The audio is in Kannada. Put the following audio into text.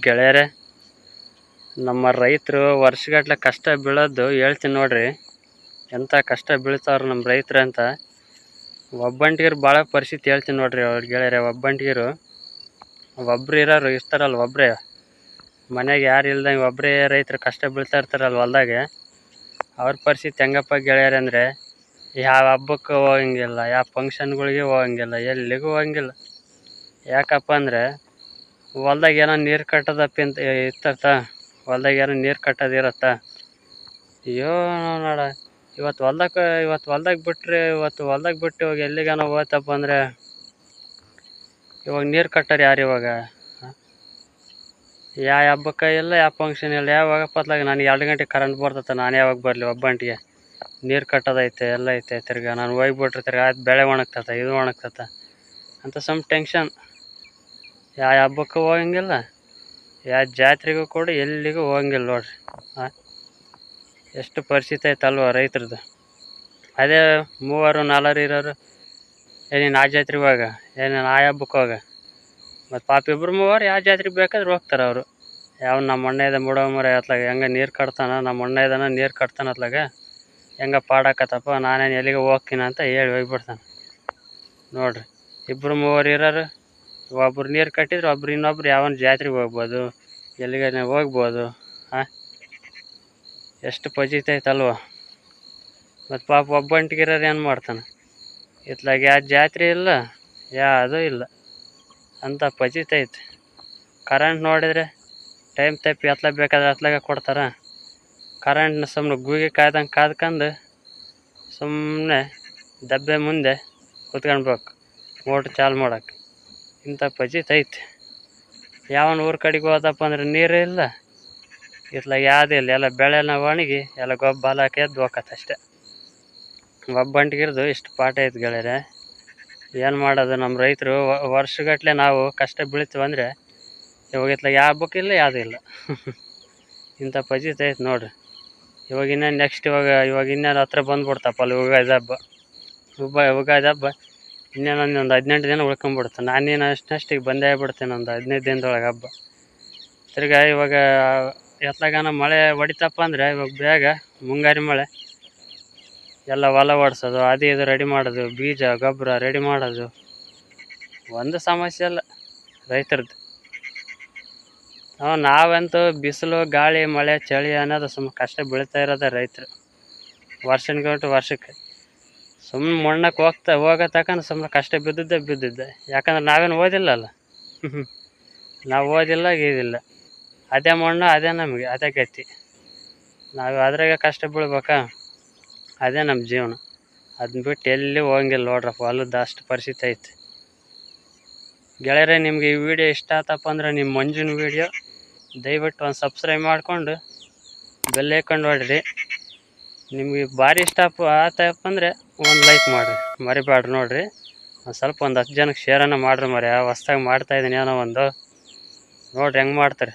ಗೆಳೆಯರೇ, ನಮ್ಮ ರೈತರು ವರ್ಷಗಟ್ಲೆ ಕಷ್ಟ ಬೀಳೋದು ಹೇಳ್ತೀನಿ ನೋಡ್ರಿ. ಎಂಥ ಕಷ್ಟ ಬೀಳ್ತಾವ್ರು ನಮ್ಮ ರೈತರು ಅಂತ. ಒಬ್ಬಂಟಿಗರು ಭಾಳ ಪರಿಸ್ಥಿತಿ ಹೇಳ್ತೀನಿ ನೋಡ್ರಿ. ಅವ್ರ ಗೆಳೆಯರೆ, ಒಬ್ಬಂಟಿಗರು ಒಬ್ರು ಇರೋರು ಇರ್ತಾರಲ್ಲ, ಒಬ್ಬರೇ ಮನೆಗೆ ಯಾರು ಇಲ್ದಂಗೆ ಒಬ್ಬರೇ ರೈತರು ಕಷ್ಟ ಬೀಳ್ತಾ ಇರ್ತಾರಲ್ಲ ಹೊಲ್ದಾಗೆ. ಅವ್ರ ಪರಿಸ್ಥಿತಿ ಹೆಂಗಪ್ಪ ಗೆಳೆಯರೆ ಅಂದರೆ, ಯಾವ ಹಬ್ಬಕ್ಕೆ ಹೋಗಂಗಿಲ್ಲ, ಯಾವ ಫಂಕ್ಷನ್ಗಳಿಗೆ ಹೋಗಂಗಿಲ್ಲ, ಎಲ್ಲಿಗೂ ಹೋಗಂಗಿಲ್ಲ. ಯಾಕಪ್ಪ ಅಂದರೆ ಹೊಲ್ದಾಗ ಏನೋ ನೀರು ಕಟ್ಟೋದಪ್ಪಿ ಅಂತ ಇರ್ತತ್ತ. ಹೊಲ್ದಾಗ ಏನೋ ನೀರು ಕಟ್ಟೋದಿರತ್ತ. ಅಯ್ಯೋ ನೋಡ, ಇವತ್ತು ಹೊಲ್ದಾಗ ಬಿಟ್ಟು ಇವಾಗ ಎಲ್ಲಿಗಾನ ಹೋಯ್ತಪ್ಪ ಅಂದರೆ ಇವಾಗ ನೀರು ಕಟ್ಟೋರು ಯಾರು ಇವಾಗ? ಯಾವ ಹಬ್ಬಕ್ಕೆ ಇಲ್ಲ, ಯಾವ ಫಂಕ್ಷನ್ ಇಲ್ಲ, ಯಾವಾಗಪ್ಪ ಅತ್ಲಾಗ ನನಗೆ 2 ಗಂಟೆ ಕರೆಂಟ್ ಬರ್ತದೆ, ನಾನು ಯಾವಾಗ ಬರಲಿ ಒಬ್ಬಂಟಿಗೆ? ನೀರು ಕಟ್ಟೋದೈತೆ, ಎಲ್ಲ ಐತೆ. ತಿರ್ಗಿ ನಾನು ಹೋಗ್ಬಿಟ್ರೆ ತಿರ್ಗಿ ಆಯ್ತು ಬೆಳೆ ಒಣಗ್ತದೆ, ಇದು ಒಣಗ್ತದೆ ಅಂತ ಟೆನ್ಷನ್. ಯಾವ ಹಬ್ಬಕ್ಕೂ ಹೋಗಂಗಿಲ್ಲ, ಯಾವ ಜಾತ್ರೆಗೂ ಕೂಡ ಎಲ್ಲಿಗೂ ಹೋಗಂಗಿಲ್ಲ ನೋಡ್ರಿ. ಎಷ್ಟು ಪರಿಸ್ಥಿತಿ ಐತಲ್ವ ರೈತರದ್ದು. ಅದೇ 3-4 ಇರೋರು, ನೀನು ಆ ಜಾತ್ರೆಗೆ ಹೋಗ, ನೀನು ಆ ಹಬ್ಬಕ್ಕೆ ಹೋಗ. ಮತ್ತು ಪಾಪ 2-3 ಯಾವ ಜಾತ್ರೆಗೆ ಬೇಕಾದ್ರೆ ಹೋಗ್ತಾರೆ ಅವರು. ನಮ್ಮ ಅಣ್ಣ ಇದೆ ಮುಡೋ ಅತ್ಲಾಗ ಹೆಂಗೆ ನೀರು ಕಟ್ತಾನ, ನಮ್ಮ ಅಣ್ಣ ಇದಾನ ನೀರು ಕಟ್ತಾನ ಅತ್ಲಾಗ ಹೆಂಗೆ ಪಾಡಾಕತ್ತಪ್ಪ, ನಾನೇನು ಎಲ್ಲಿಗೆ ಹೋಗ್ತೀನಿ ಅಂತ ಹೇಳಿ ಹೋಗ್ಬಿಡ್ತಾನೆ ನೋಡ್ರಿ. 2-3 ಇರೋರು, ಒಬ್ರು ನೀರು ಕಟ್ಟಿದ್ರೆ ಇನ್ನೊಬ್ರು ಯಾವನ ಜಾತ್ರೆಗೆ ಹೋಗ್ಬೋದು, ಎಲ್ಲಿಗಾನ ಹೋಗ್ಬೋದು. ಎಷ್ಟು ಪಜಿತ ಐತಲ್ವ. ಮತ್ತು ಪಾಪ ಒಬ್ಬಂಟಿಗಿರೋರು ಏನು ಮಾಡ್ತಾನೆ? ಇತ್ಲಾಗ ಯಾವ ಜಾತ್ರೆ ಇಲ್ಲ, ಯಾವುದೂ ಇಲ್ಲ ಅಂತ ಪಜಿತ ಐತೆ. ಕರೆಂಟ್ ನೋಡಿದರೆ ಟೈಮ್ ತಪ್ಪಿ ಬೇಕಾದ್ರೆ ಅತ್ಲಾಗ ಕೊಡ್ತಾರೆ. ಕರೆಂಟ್ನ ಸುಮ್ಮನೆ ಗೂಗಿ ಕಾದ್ಕೊಂಡು ಸುಮ್ಮನೆ ದಬ್ಬೆ ಮುಂದೆ ಕೂತ್ಕೊಳ್ಬೇಕು ಮೋಟ್ರ್ ಚಾಲು ಮಾಡೋಕೆ. ಇಂಥ ಪಜಿತ ಐತೆ. ಯಾವನ ಊರ ಕಡೆಗೆ ಹೋದಪ್ಪ ಅಂದ್ರೆ ನೀರು ಇಲ್ಲ, ಇತ್ಲಾಗ ಯಾವುದೂ ಇಲ್ಲ. ಎಲ್ಲ ಬೆಳೆನ ಒಣಗಿ ಎಲ್ಲ ಗೊಬ್ಬರ ಹಾಕಿ ಎದ್ದು ಹೋಗತ್ತೆ ಅಷ್ಟೇ. ಒಬ್ಬಂಟಿಗಿರ್ದು ಇಷ್ಟು ಪಾಠ ಐತೆ ಗೆಳೆಯರೆ. ಏನು ಮಾಡೋದು? ನಮ್ಮ ರೈತರು ವರ್ಷಗಟ್ಟಲೆ ನಾವು ಕಷ್ಟ ಬೀಳ್ತೀವಿ ಅಂದರೆ ಇವಾಗ ಇತ್ಲಾಗ ಯಾವ ಹಬ್ಬಕ್ಕೂ ಇಲ್ಲ, ಯಾವುದೂ ಇಲ್ಲ. ಇಂಥ ಪಜಿತ ಐತೆ ನೋಡ್ರಿ. ಇವಾಗ ಇನ್ನೇನು ನೆಕ್ಸ್ಟ್ ಇವಾಗ ಇನ್ನೇನು ಹತ್ರ ಬಂದುಬಿಡ್ತಪ್ಪ ಅಲ್ಲಿ ಯುಗಾದಿ ಹಬ್ಬ. ಇನ್ನೇನೊಂದು 18 ದಿನ ಉಳ್ಕೊಂಬಿಡುತ್ತೆ. ನಾನೇನು ಅಷ್ಟಿಗೆ ಬಂದೇ ಬಿಡ್ತೇನೆ ಒಂದು 15 ದಿನದೊಳಗೆ ಹಬ್ಬ. ತಿರ್ಗಿ ಇವಾಗ ಎತ್ಲಾಗನ ಮಳೆ ಹೊಡಿತಪ್ಪ ಅಂದರೆ ಇವಾಗ ಬೇಗ ಮುಂಗಾರಿ ಮಳೆ ಎಲ್ಲ ಹೊಲ ಓಡಿಸೋದು, ಅದು ಇದು ರೆಡಿ ಮಾಡೋದು, ಬೀಜ ಗೊಬ್ಬರ ರೆಡಿ ಮಾಡೋದು, ಒಂದು ಸಮಸ್ಯೆ ಇಲ್ಲ ರೈತರದ್ದು. ನಾವಂತೂ ಬಿಸಿಲು ಗಾಳಿ ಮಳೆ ಚಳಿ ಅನ್ನೋದು ಸುಮ್ಮನೆ ಕಷ್ಟ ಬೀಳ್ತಾ ಇರೋದೇ ರೈತರು. ವರ್ಷಕ್ಕೆ ಸುಮ್ಮನೆ ಮಣ್ಣಕ್ಕೆ ಹೋಗೋ ತಕ್ಕಂತ ಸುಮ್ಮನೆ ಕಷ್ಟ ಬಿದ್ದಿದ್ದೆ. ಯಾಕಂದ್ರೆ ನಾವೇನು ಓದಿಲ್ಲಲ್ಲ. ನಾವು ಓದಿಲ್ಲ ಗೀದಿಲ್ಲ, ಅದೇ ಮಣ್ಣು, ಅದೇ ನಮಗೆ, ಅದೇ ಗತಿ. ನಾವು ಅದ್ರಾಗೆ ಕಷ್ಟ ಬೀಳ್ಬೇಕಾ? ಅದೇ ನಮ್ಮ ಜೀವನ. ಅದನ್ನ ಬಿಟ್ಟು ಎಲ್ಲಿ ಹೋಗಂಗಿಲ್ಲ ನೋಡ್ರಪ್ಪ. ಹೊಲದ ಅಷ್ಟು ಪರಿಸ್ಥಿತಿ ಐತೆ ಗೆಳೆಯರೆ. ನಿಮ್ಗೆ ಈ ವಿಡಿಯೋ ಇಷ್ಟ ಆತಪ್ಪ ಅಂದ್ರೆ ನಿಮ್ಮ ಮಂಜುನ ವಿಡಿಯೋ ದಯವಿಟ್ಟು ಒಂದು ಸಬ್ಸ್ಕ್ರೈಬ್ ಮಾಡಿಕೊಂಡು ಬೆಲ್ ಐಕಾನ್ ನೋಡಿರಿ. ನಿಮಗೆ ಭಾರಿ ಇಷ್ಟ ಆತಪ್ಪ ಅಂದರೆ ಒಂದು ಲೈಕ್ ಮಾಡಿರಿ, ಮರಿಬೇಡ್ರಿ ನೋಡಿರಿ. ಒಂದು 10 ಜನಕ್ಕೆ ಶೇರನ್ನು ಮಾಡಿರಿ. ಹೊಸ್ದಾಗಿ ಮಾಡ್ತಾಯಿದ್ದೀನಿ ಏನೋ ಒಂದು ನೋಡಿರಿ ಹೆಂಗೆ ಮಾಡ್ತಾರೆ.